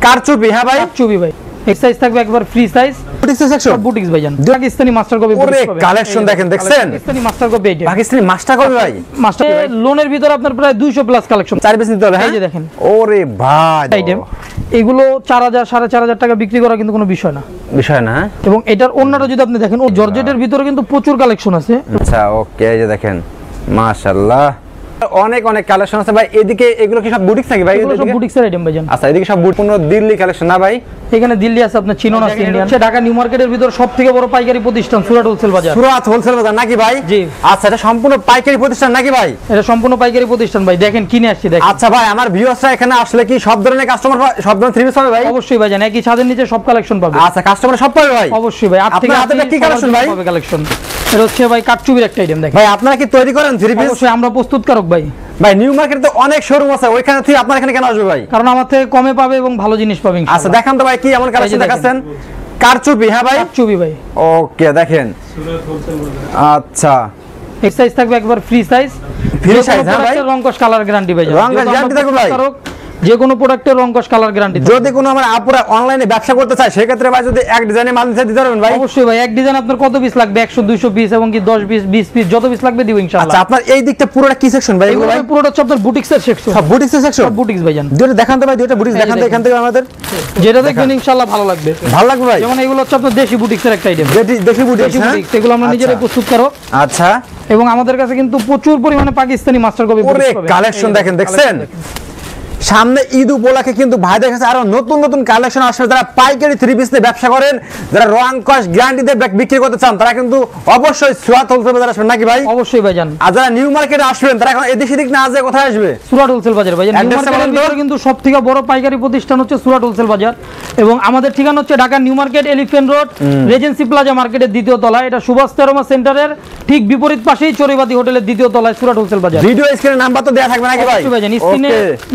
কারচুপি হ্যাঁ ভাই, কারচুপি ভাই। এক সাইজ থাকবে একবার free size, boutiques section, boutiques ভাইজান। পাকিস্তানি মাস্টার কপি ওরে কালেকশন দেখেন, দেখছেন পাকিস্তানি মাস্টার কপি এটা, পাকিস্তানি মাস্টার কপি ভাই। মাস্টার লোনের ভিতরে আপনার প্রায় 200 প্লাস কালেকশন, 4 পিস নিতে হবে। এই যে দেখেন, ওরে ভাই আইটেম এগুলো 4000 4500 টাকা বিক্রি করা কিন্তু কোনো বিষয় না, বিষয় না। এবং এটার অন্যটা যদি আপনি দেখেন, ও জর্জেটের ভিতরে কিন্তু প্রচুর কালেকশন আছে। আচ্ছা ওকে, এই যে দেখেন মাশাআল্লাহ অনেক অনেক কালেকশন আছে ভাই। এদিকে এগুলো কি সব বুটিক্স নাকি ভাই? এগুলো সব বুটিক্সের আইটেম ভাইজান। আচ্ছা এদিকে সব বুট, পূর্ণ দিল্লি কালেকশন না ভাই? এখানে দিল্লি আছে, আপনার চিনন আছে, ইন্ডিয়ান আছে। ঢাকা নিউ মার্কেটের ভিতর সবথেকে বড় পাইকারি প্রতিষ্ঠান সুরাট হোলসেল বাজার। সুরাট হোলসেল বাজার নাকি ভাই? জি। আচ্ছা এটা সম্পূর্ণ পাইকারি প্রতিষ্ঠান নাকি ভাই? এটা সম্পূর্ণ পাইকারি প্রতিষ্ঠান ভাই, দেখেন কিনে আসছি দেখেন। আচ্ছা ভাই, আমার ভিউয়ার্সরা এখানে আসলে কি সব ধরনের কাস্টমার, সব ধরনের থ্রি পিস পাবে ভাই? অবশ্যই ভাই, জানেন একই ছাদের নিচে সব কালেকশন পাবে। আচ্ছা কাস্টমার সব পাবে ভাই? অবশ্যই ভাই। আপনার হাতে কি কালেকশন ভাই? পাবে কালেকশন। এটা হচ্ছে ভাই কারচুপির একটা আইটেম দেখেন ভাই। আপনারা কি তৈরি করেন থ্রি পিস? অবশ্যই আমরা প্রস্তুতকারক ভাই। ভাই নিউ মার্কেটে তো অনেক শোরুম আছে, ওইখানে থেকে আপনার এখানে কেন আসবে ভাই? কারণ আমার থেকে কমে পাবে এবং ভালো জিনিস পাবে ইনশাআল্লাহ। আচ্ছা দেখান তো ভাই কি এমন কালেকশন দেখাচ্ছেন? কারচুপি হ্যাঁ ভাই, কারচুপি ভাই। ওকে দেখেন, আচ্ছা এক সাইজ থাকবে একবার ফ্রি সাইজ, ফ্রি সাইজ হ্যাঁ ভাই। রং কস কালার গ্যারান্টি ভাই, রং কস গ্যারান্টি থাকবে ভাই। যে কোনো প্রোডাক্টের রং কস কালার গ্যারান্টি। যদি কোনো আমার আপুরা অনলাইনে ব্যবসা করতে চায় সেই ক্ষেত্রে ভাই যদি এক ডিজাইনে মাল দিতে পারবেন ভাই? অবশ্যই ভাই। এক ডিজাইন আপনার কত পিস লাগবে? 100 200 পিস এবং কি 10 পিস 20 পিস যত পিস লাগবে দিব ইনশাআল্লাহ। আচ্ছা আপনার এই দিকটা পুরোটা কি সেকশন ভাই? এগুলো ভাই পুরোটা হচ্ছে আপনার বুটিক্সের সেকশন। সব বুটিক্সের সেকশন? সব বুটিক্স ভাইজান। দুটো দেখান তো ভাই, দুটো বুটিক্স দেখান তো এখান থেকে আমাদের, যেটা দেখবেন ইনশাআল্লাহ ভালো লাগবে। ভালো লাগবে ভাই। যেমন এগুলো হচ্ছে আপনার দেশি বুটিক্সের একটা আইটেম। দেশি বুটিক্স হ্যাঁ, এগুলো আমরা নিজেরাই প্রস্তুত করো। আচ্ছা। এবং আমাদের কাছে কিন্তু প্রচুর পরিমাণে পাকিস্তানি মাস্টার কপি বুটিক্স পাবে। কালেকশন দেখেন, দেখছেন সামনে ঈদ উপলক্ষে কিন্তু ভাইদের কাছে আরো নতুন নতুন কালেকশন আসবে। যারা পাইকারি থ্রি পিস নিয়ে ব্যবসা করেন, যারা রং কস গ্যারান্টি দিয়ে বিক্রি করতে চান, তারা কিন্তু অবশ্যই সুরাট হোলসেল বাজার আসবেন নাকি ভাই? অবশ্যই ভাইজান। আর যারা নিউ মার্কেটে আসবেন তারা এখন এদিক সেদিক না যায় কোথায় আসবে? সুরাট হোলসেল বাজার ভাইজান। নিউ মার্কেটের ভিতরে কিন্তু সবথেকে বড় পাইকারি প্রতিষ্ঠান হচ্ছে সুরাট হোলসেল বাজার, এবং আমাদের ঠিকানা হচ্ছে Dhaka new market, elephant road, Regency plaza মার্কেটের দ্বিতীয় তলায়। এটা সুভাষ তেরোমা সেন্টারের ঠিক বিপরীত পাশেই চড়িবাদী হোটেলের দ্বিতীয় তলায় সুরাট হোলসেল বাজার। ভিডিও স্ক্রিনে নাম্বার তো দেয়া থাকবে নাকি ভাই? অবশ্যই ভাইজান। স্ক্রিনে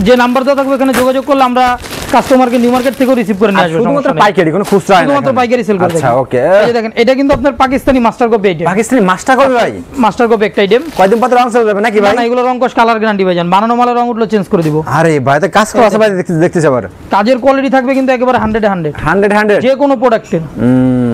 যে নাম্বার দেওয়া থাকবে এখানে যোগাযোগ করলে আমরা কাস্টমারকে নিউ মার্কেট থেকে রিসিভ করে নিয়ে আসবো। শুধুমাত্র পাইকারি, কোনো খুচরা না, শুধুমাত্র পাইকারি সেল করব। আচ্ছা ওকে। এই দেখেন, এটা কিন্তু আপনার Pakistani master copy item. Pakistani master copy ভাই? মাস্টার কপি একটা আইটেম। কয়দিন পর রং চলে যাবে নাকি ভাই? না, এগুলো রং কস কালার গ্যারান্টি ভাইজান। বানানো মালের রং উঠলে চেঞ্জ করে দিব। আরে ভাই তো কাজ করা আছে ভাই, দেখতেছি আবার কাজের কোয়ালিটি থাকবে কিন্তু একেবারে 100 যে কোনো প্রোডাক্টের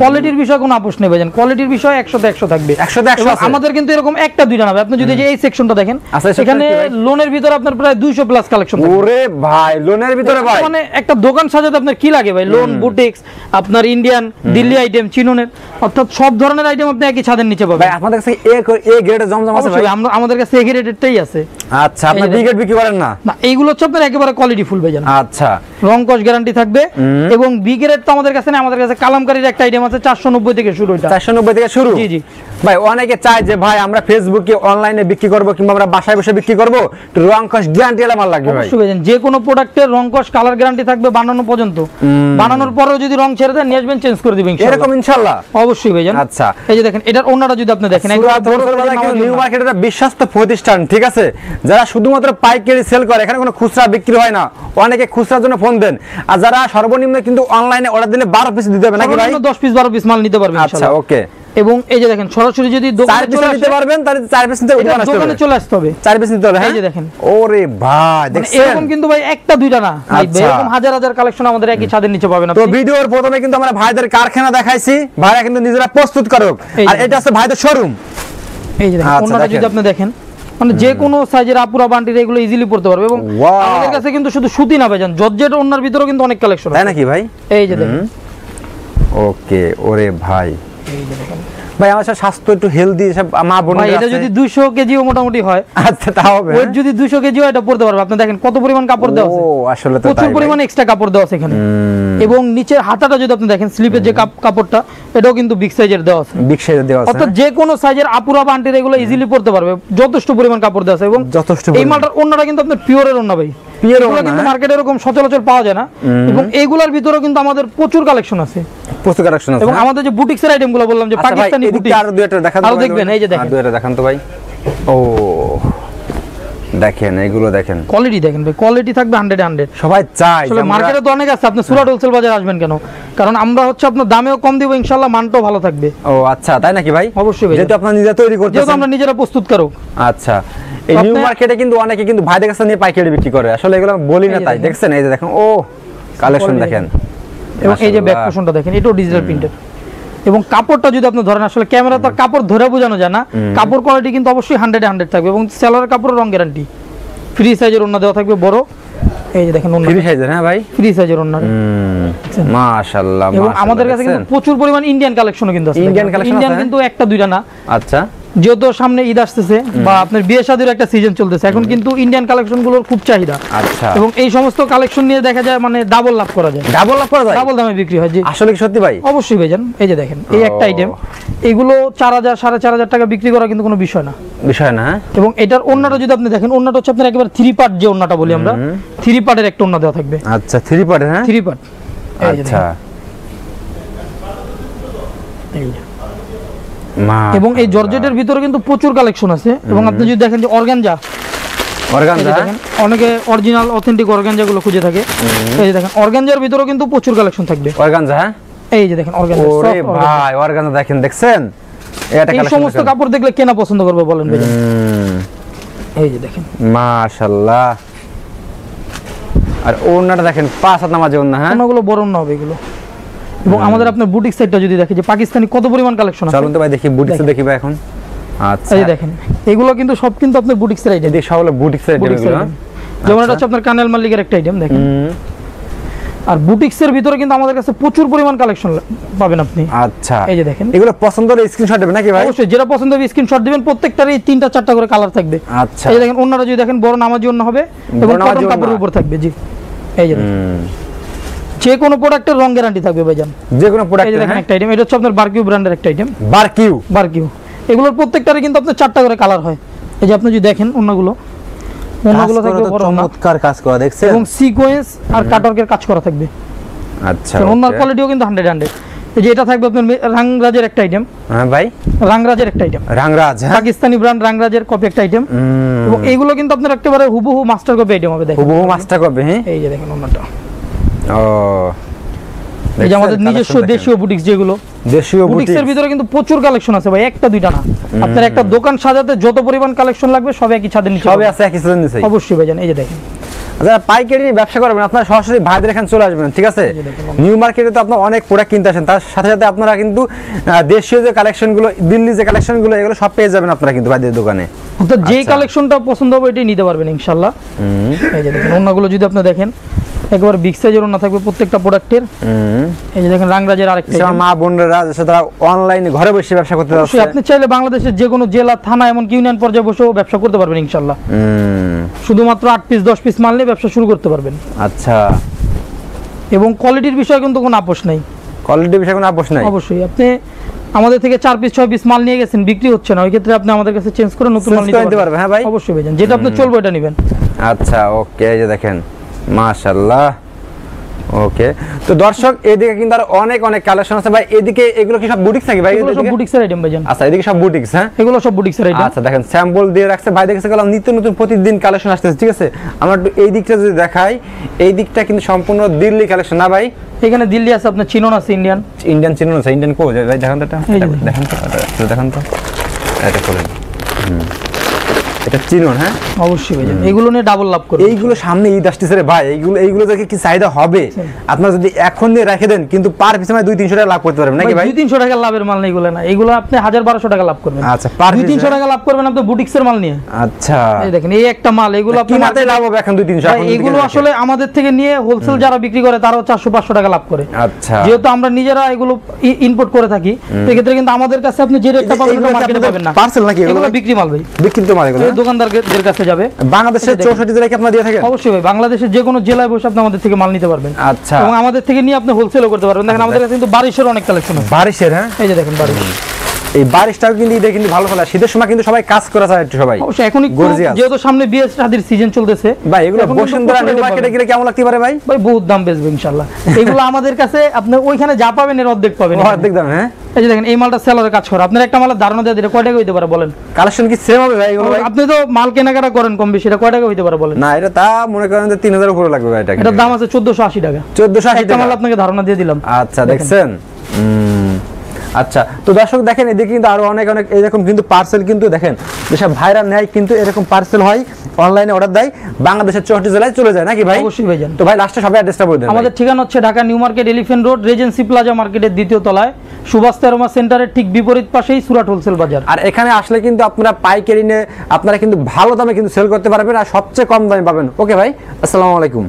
কোয়ালিটির বিষয় কোনো আপোষ নেই ভাইজান। কোয়ালিটির বিষয় 100 তে 100 থাকবে। 100 তে 100 আছে। আমাদের কিন্তু এরকম একটা দুইটা না ভাই। আপনি যদি যে এই সেকশনটা দেখেন, এখানে লোনের ভিতরে আপনার প্রায় 200 প্লাস কালেকশন থাকবে। ওরে ভাই লোনের ভিতরে ভাই মানে একটা দোকান সাজাতে আপনার কি লাগে ভাই? লোন, বুটিক্স, আপনার ইন্ডিয়ান, দিল্লি আইটেম, চিননের, অর্থাৎ সব ধরনের আইটেম আপনি একই ছাদের নিচে পাবেন। ভাই আপনাদের কাছে এ গ্রেডের জমজম আছে ভাই? আমাদের কাছে এ গ্রেডেরটাই আছে। আচ্ছা, আপনি বি গ্রেড বিক্রি করেন না? না, এইগুলো হচ্ছে আপনার একেবারে কোয়ালিটি ফুল ভাইজান। আচ্ছা, রং কস গ্যারান্টি থাকবে। এবং বি গ্রেড তো আমাদের কাছে না, আমাদের কাছে কালামকারীর একটা আইটেম আছে 490 থেকে শুরু। এটা 490 থেকে শুরু? জি জি ভাই। অনেকে চায় যে ভাই আমরা ফেসবুকে অনলাইনে বিক্রি করব কিংবা আমরা বাসায় বসে বিক্রি করব, একটু রং কস গ্যারান্টি এর মাল লাগবে ভাই। অবশ্যই ভাইজান। যে কোনো প্রোডাক্টের রং কস কালার গ্যারান্টি থাকবে বানানো পর্যন্ত। বানানোর পরেও যদি রং ছেড়ে দেন নিয়ে আসবেন, চেঞ্জ করে দিবেন ইনশাআল্লাহ। এরকম ইনশাআল্লাহ? অবশ্যই ভাইজান। আচ্ছা, এই যে দেখেন, এটার ওন্নাটা যদি আপনি দেখেন, নিউ মার্কেটের বিশ্বস্ত প্রতিষ্ঠান, ঠিক আছে, যারা শুধুমাত্র পাইকারি সেল করে, এখানে কোনো খুচরা বিক্রি হয় না। অনেকে খুচরার জন্য ফোন দেন, আর যারা সর্বনিম্ন কিন্তু অনলাইনে অর্ডার দিলে 12 পিস দিতে হবে নাকি ভাই? 10 পিস 12 পিস মাল নিতে পারবেন ইনশাআল্লাহ। আচ্ছা ওকে। এবং এই যে দেখেন, সরাসরি যদি দোকানে চলে আসতে পারবেন তাহলে 4 পিস নিতে দোকানে চলে আসতে হবে। 4 পিস নিতে হবে। এই যে দেখেন, ওরে ভাই দেখছেন, এরকম কিন্তু ভাই একটা দুইটা না, এরকম হাজার হাজার কালেকশন আমাদের একই ছাদের নিচে পাবেন। তো ভিডিওর প্রথমে কিন্তু আমরা ভাইদের কারখানা দেখাইছি, ভাইরা কিন্তু নিজেরা প্রস্তুত করুক, আর এটা আছে ভাইদের শোরুম। এই যে দেখেন, ওনাটা যদি আপনি দেখেন, মানে যে কোনো সাইজের আপুরা বান্টির এগুলো ইজিলি পড়তে পারবে। এবং আমাদের কাছে কিন্তু শুধু সুতি না ভাইজান, জর্জেট ওনার ভিতরেও কিন্তু অনেক কালেকশন আছে। তাই নাকি ভাই? এই যে দেখেন, ওকে। ওরে ভাই, এই যে দেখেন ভাই আমার স্বাস্থ্য একটু হেলদি, সব মা বোন ভাই, এটা যদি 200 কেজিও মোটামুটি হয়, আচ্ছা তা হবে। ওয়েট যদি 200 কেজি হয়, এটা পড়তে পারবে। আপনি দেখেন কত পরিমাণ কাপড় দেওয়া আছে। ও আসলে তো প্রচুর পরিমাণ এক্সট্রা কাপড় দেওয়া আছে এখানে। এবং নিচের হাতাটা যদি আপনি দেখেন, স্লিপের যে কাপড়টা, এটাও কিন্তু বিগ সাইজের দেওয়া আছে। বিগ সাইজের দেওয়া আছে, অর্থাৎ যে কোনো সাইজের আপুরা বান্টির এগুলো ইজিলি পড়তে পারবে। যথেষ্ট পরিমাণ কাপড় দেওয়া আছে। এবং যথেষ্ট এই মালটার ওন্নাটা কিন্তু আপনার পিওরের ওন্না ভাই। এগুলো কিন্তু মার্কেটে এরকম সচরাচর পাওয়া যায় না। এবং এইগুলোর ভিতরেও কিন্তু আমাদের প্রচুর কালেকশন আছে। প্রচুর কালেকশন আছে। এবং আমাদের যে বুটিক্সের আইটেমগুলো বললাম, যে পাকিস্তানি বুটিক, আর দুইটা দেখান তো। দেখবেন, এই যে দেখেন, দুইটা দেখান তো ভাই। ও দেখেন, এগুলো দেখেন, কোয়ালিটি দেখেন ভাই, কোয়ালিটি থাকবে 100 সবাই চায়। আসলে মার্কেটে তো অনেক আছে, আপনি সুরাট হোলসেল বাজার আসবেন কেন? কারণ আমরা হচ্ছে আপনার দামেও কম দিব, ইনশাআল্লাহ মানটাও ভালো থাকবে। ও আচ্ছা, তাই নাকি ভাই? অবশ্যই ভাই, যেহেতু আপনারা নিজে তৈরি করতেছেন, যেহেতু আমরা নিজেরা প্রস্তুত করব। আচ্ছা, এই নিউ মার্কেটে কিন্তু অনেকে কিন্তু ভাইদের কাছে নিয়ে পাইকারি বিক্রি করে, আসলে এগুলো বলি না তাই। দেখছেন, এই যে দেখেন, ও কালেকশন দেখেন, এবং এই যে ব্যাক মাশাআল্লাহ। পোর্শনটা দেখেন, এটাও ডিজিটাল প্রিন্টের। এবং কাপড়টা যদি আপনি ধরেন, আসলে ক্যামেরা তো কাপড় ধরে বোঝানো যায় না, কাপড় কোয়ালিটি কিন্তু অবশ্যই 100 থাকবে। এবং সেলারের কাপড়ের রং গ্যারান্টি, ফ্রি সাইজের ওন্না দেওয়া থাকবে বড়, এই যে দেখেন ওন্না ফ্রি সাইজের। হ্যাঁ ভাই, ফ্রি সাইজের ওন্না। মাশাআল্লাহ। এবং আমাদের কাছে কিন্তু প্রচুর পরিমাণ ইন্ডিয়ান কালেকশনও কিন্তু আছে। ইন্ডিয়ান কিন্তু একটা দুইটা না। আচ্ছা, যেহেতু সামনে ঈদ আসতেছে বা আপনার বিয়ে শাদীর একটা সিজন চলতেছে, এখন কিন্তু ইন্ডিয়ান কালেকশন গুলোর খুব চাহিদা। আচ্ছা, এবং এই সমস্ত কালেকশন নিয়ে দেখা যায় মানে ডাবল লাভ করা যায়, ডাবল লাভ করা যায়, ডাবল দামে বিক্রি হয়। জি আসলে কি সত্যি ভাই? অবশ্যই ভাইজান, এই যে দেখেন এই একটা আইটেম, এগুলো 4000 4500 টাকা বিক্রি করা কিন্তু কোনো বিষয় না, বিষয় না। হ্যাঁ, এবং এটার ওন্নাটা যদি আপনি দেখেন, ওন্নাটা হচ্ছে আপনার একেবারে 3 পার্ট, যে ওন্নাটা বলি আমরা 3 পার্টের একটা ওন্না দেওয়া থাকবে। আচ্ছা, 3 পার্ট। হ্যাঁ, 3 পার্ট। আচ্ছা, এবং এই জর্জেটের ভিতরে কিন্তু প্রচুর কালেকশন আছে। এবং আপনি যদি দেখেন যে অর্গানজা, দেখেন অনেকে অরিজিনাল অথেন্টিক অর্গানজা গুলো খুঁজে থাকে, এই যে দেখেন অর্গানজার ভিতরে কিন্তু প্রচুর কালেকশন থাকবে। অর্গানজা, হ্যাঁ, এই যে দেখেন অর্গানজা। ওরে ভাই, অর্গানজা দেখেন, দেখছেন এটা এই কালেকশন? সমস্ত কাপড় দেখলে কেনা পছন্দ করবে বলেন ভাই? এই যে দেখেন মাশাআল্লাহ। আর ওন্নাটা দেখেন 5 হাত নামাজে ওন্না। হ্যাঁ, ওন্নাগুলো বড় না হবে এগুলো। এবং আমাদের আপনার বুটিক সাইডটা যদি দেখি, যে পাকিস্তানি কত পরিমাণ কালেকশন আছে। চলুন তো ভাই দেখি, বুটিক্স দেখি ভাই এখন। আচ্ছা, এই যে দেখেন এগুলো কিন্তু সব কিন্তু আপনার বুটিক্সের আইটেম। এদিকে সব হলো বুটিক্সের আইটেম এগুলো। যেমন এটা হচ্ছে আপনার কানেল মালিকের একটা আইটেম দেখেন। আর বুটিক্সের ভিতরে কিন্তু আমাদের কাছে প্রচুর পরিমাণ কালেকশন পাবেন আপনি। আচ্ছা, এই যে দেখেন এগুলো পছন্দ হলে স্ক্রিনশট দিবেন নাকি ভাই? অবশ্যই, যেটা পছন্দ হবে স্ক্রিনশট দিবেন। প্রত্যেকটারই 3টা 4টা করে কালার থাকবে। আচ্ছা, এই যে দেখেন ওন্নাটা যদি দেখেন বড় নামাজি ওন্না হবে এবং নামাজি কটন কাপড়ের ওন্না। উপর থাকবে। জি, এই যে দেখেন যে কোনো প্রোডাক্টের রং গ্যারান্টি থাকবে ভাইজান, যে কোনো প্রোডাক্ট। এই যে দেখেন একটা আইটেম, এটা হচ্ছে আপনার বারকিউ ব্র্যান্ডের একটা আইটেম। বারকিউ, বারকিউ এগুলোর প্রত্যেকটারই কিন্তু আপনার 4টা করে কালার হয়। এই যে আপনি যদি দেখেন ওন্নাগুলো থাকবে বড় ওন্না, চমৎকার কাজ করা দেখছেন, এবং সিকোয়েন্স আর কাটওয়ার্কের কাজ করা থাকবে। আচ্ছা, ওন্নার কোয়ালিটিও কিন্তু 100। এই যে এটা থাকবে আপনার রাংরাজের একটা আইটেম। হ্যাঁ ভাই, রাংরাজের একটা আইটেম, রাংরাজ, হ্যাঁ, পাকিস্তানি ব্র্যান্ড রাংরাজের কপি একটা আইটেম। এবং এইগুলো কিন্তু আপনার একেবারে হুবহু মাস্টার কপি আইটেম হবে। দেখেন হুবহু মাস্টার কপি। হ্যাঁ, এই যে দেখেন ওন্নাটা, ও এই যে আমাদের নিজস্ব দেশীয় বুটিক্স, যেগুলো দেশীয় বুটিক্সের ভিতরে কিন্তু প্রচুর কালেকশন আছে ভাই, একটা দুইটা না। আপনার একটা দোকান সাজাতে যত পরিমাণ কালেকশন লাগবে সব একই ছাদের নিচে সবই আছে, একই সিজন নিচে। অবশ্যই ভাইজান। এই যে দেখেন যারা পাইকারি ব্যবসা করবেন, আপনারা সরাসরি ভাইদের এখানে চলে আসবেন, ঠিক আছে? নিউ মার্কেটে তো আপনারা অনেক প্রোডাক্ট কিনতে আসেন, তার সাথে সাথে আপনারা কিন্তু দেশীয় যে কালেকশনগুলো, দিল্লি যে কালেকশনগুলো, এগুলো সব পেয়ে যাবেন আপনারা কিন্তু ভাইদের দোকানে। অর্থাৎ যে কালেকশনটা পছন্দ হবে এটাই নিতে পারবেন ইনশাআল্লাহ। এই যে দেখেন ওন্নাগুলো যদি আপনি দেখেন, একবার বিগ সাইজের ওন্না থাকবে প্রত্যেকটা প্রোডাক্টের। এই যে দেখেন রাংরাজের আরেকটা, মা বোনরা যারা অনলাইনে ঘরে বসে ব্যবসা করতে যাচ্ছে, আপনি চাইলে বাংলাদেশের যে কোনো জেলা, থানা, এমনকি ইউনিয়ন পর্যায়ে বসেও ব্যবসা করতে পারবেন ইনশাআল্লাহ। শুধুমাত্র 8 পিস 10 পিস মাল নিয়ে ব্যবসা শুরু করতে পারবেন। আচ্ছা, এবং কোয়ালিটির বিষয়ে কিন্তু কোনো আপোষ নাই। কোয়ালিটির বিষয়ে কোনো আপোষ নাই। অবশ্যই আপনি আমাদের থেকে 4 পিস 6 পিস মাল নিয়ে গেছেন, বিক্রি হচ্ছে না, ওই ক্ষেত্রে আপনি আমাদের কাছে চেঞ্জ করে নতুন মাল নিতে পারবেন। হ্যাঁ ভাই, অবশ্যই ভাইজান, যেটা আপনি চলবে এটা নেবেন। আচ্ছা, ওকে, এই যে দেখেন মাশাআল্লাহ। ওকে, তো দর্শক এদিকে কিন্তু আর অনেক অনেক কালেকশন আছে ভাই। এদিকে এগুলো কি সব বুটিক্স নাকি ভাই? এগুলো সব বুটিক্সের আইটেম ভাইজান। আচ্ছা, এদিকে সব বুটিক্স। হ্যাঁ, এগুলো সব বুটিক্সের আইটেম। আচ্ছা, দেখেন স্যাম্পল দিয়ে রাখছে ভাই, দেখেছে গেলাম নিত্য নতুন প্রতিদিন কালেকশন আসতেছে, ঠিক আছে? আমরা একটু এই দিকটা যদি দেখাই, এই দিকটা কিন্তু সম্পূর্ণ দিল্লি কালেকশন না ভাই? এখানে দিল্লি আছে, আপনার চিনন আছে, ইন্ডিয়ান চিনুন আছে। ইন্ডিয়ান কো ভাই, দেখেন তো এটা, দেখেন তো এটা করেন। এটা চিনুন। হ্যাঁ, অবশ্যই ভাইজান, এগুলো নিয়ে ডাবল লাভ করবে। এইগুলো সামনে ঈদ আসতেছে রে ভাই, এইগুলো দেখে কি চাহিদা হবে? আপনারা যদি এখন দিয়ে রেখে দেন, কিন্তু পার পিছনে 200-300 টাকা লাভ করতে পারবেন নাকি ভাই? 200-300 টাকা লাভের মাল না এগুলো, না এগুলো আপনি 1000-1200 টাকা লাভ করবেন। আচ্ছা, পার 200-300 টাকা লাভ করবেন আপনি বুটিক্সের মাল নিয়ে। আচ্ছা, এই দেখেন এই একটা মাল, এগুলো আপনি কিনাতে লাভ হবে এখন 200-300। এগুলো আসলে আমাদের থেকে নিয়ে হোলসেল যারা বিক্রি করে তারাও 400-500 টাকা লাভ করে। আচ্ছা, যেহেতু আমরা নিজেরা এগুলো ইম্পোর্ট করে থাকি, সেক্ষেত্রে কিন্তু আমাদের কাছে আপনি যে রেটটা পাবেন ওটা মার্কেটে পাবেন না। পার্সেল নাকি এগুলো বিক্রি মাল ভাই, বিক্রিত মাল এগুলো দোকানদারদের কাছে যাবে। বাংলাদেশের 64 জেলায় কি আপনারা দিয়ে থাকেন? অবশ্যই ভাই, বাংলাদেশের যে কোনো জেলায় বসে আপনি আমাদের থেকে মাল নিতে পারবেন। আচ্ছা, এবং আমাদের থেকে নিয়ে আপনি হোলসেলও করতে পারবেন। দেখেন আমাদের কাছে কিন্তু বারিশের অনেক কালেকশন আছে। বারিশের? হ্যাঁ, এই যে দেখেন বারিশ, এই বারিশটাও কিন্তু ঈদে কিন্তু ভালো ফলে, শীতের সময় কিন্তু সবাই কাজ করে যায় একটু সবাই। অবশ্যই এখন Gorgeous। যেহেতু সামনে বিয়ে শাদীর সিজন চলতেছে ভাই, এগুলো এখন কিন্তু বসুন্ধরা নিউ প্রচুর মার্কেটে পাবেন। গেলে কেমন লাগতে পারে ভাই? ভাই বহুত দাম বেচবে ইনশাআল্লাহ। এগুলো আমাদের কাছে আপনি ওইখানে যা পাবেন এর অর্ধেক পাবেন। অর্ধেক দাম? হ্যাঁ, এই যে দেখেন এই মালটা সেলারের কাজ করে, আপনার একটা মালের ধারণা দিয়ে দিলে কয় টাকা হইতে পারে বলেন? কালেকশন কি সেম হবে ভাই এগুলো ভাই? আপনি তো মাল কেনাকাটা করেন কম বেশি, এটা কয় টাকা হইতে পারে বলেন? না, এটা তা মনে করেন যে 3000 উপরে লাগবে ভাই। এটা এটার দাম আছে 1480 টাকা। 1480 একটা মাল আপনাকে ধারণা দিয়ে দিলাম। আচ্ছা, দেখছেন? আচ্ছা, তো দর্শক দেখেন এদিকে কিন্তু আরো অনেক অনেক এরকম কিন্তু পার্সেল কিন্তু দেখেন যেসব ভাইরা নেয় কিন্তু এরকম পার্সেল হয়, অনলাইনে অর্ডার দেয়, বাংলাদেশের 64 জেলায় চলে যায় নাকি ভাই? অবশ্যই ভাইজান। তো ভাই লাস্টে সবাই অ্যাড্রেসটা বলে দেন। আমাদের ঠিকানা হচ্ছে Dhaka new market elephant road Regency plaza মার্কেটের দ্বিতীয় তলায়, সুভাষ তেরোমা সেন্টারের ঠিক বিপরীত পাশেই সুরাট হোলসেল বাজার। আর এখানে আসলে কিন্তু আপনারা পাইকারি নিয়ে আপনারা কিন্তু ভালো দামে কিন্তু সেল করতে পারবেন আর সবচেয়ে কম দামে পাবেন। ওকে ভাই, আসসালামু আলাইকুম।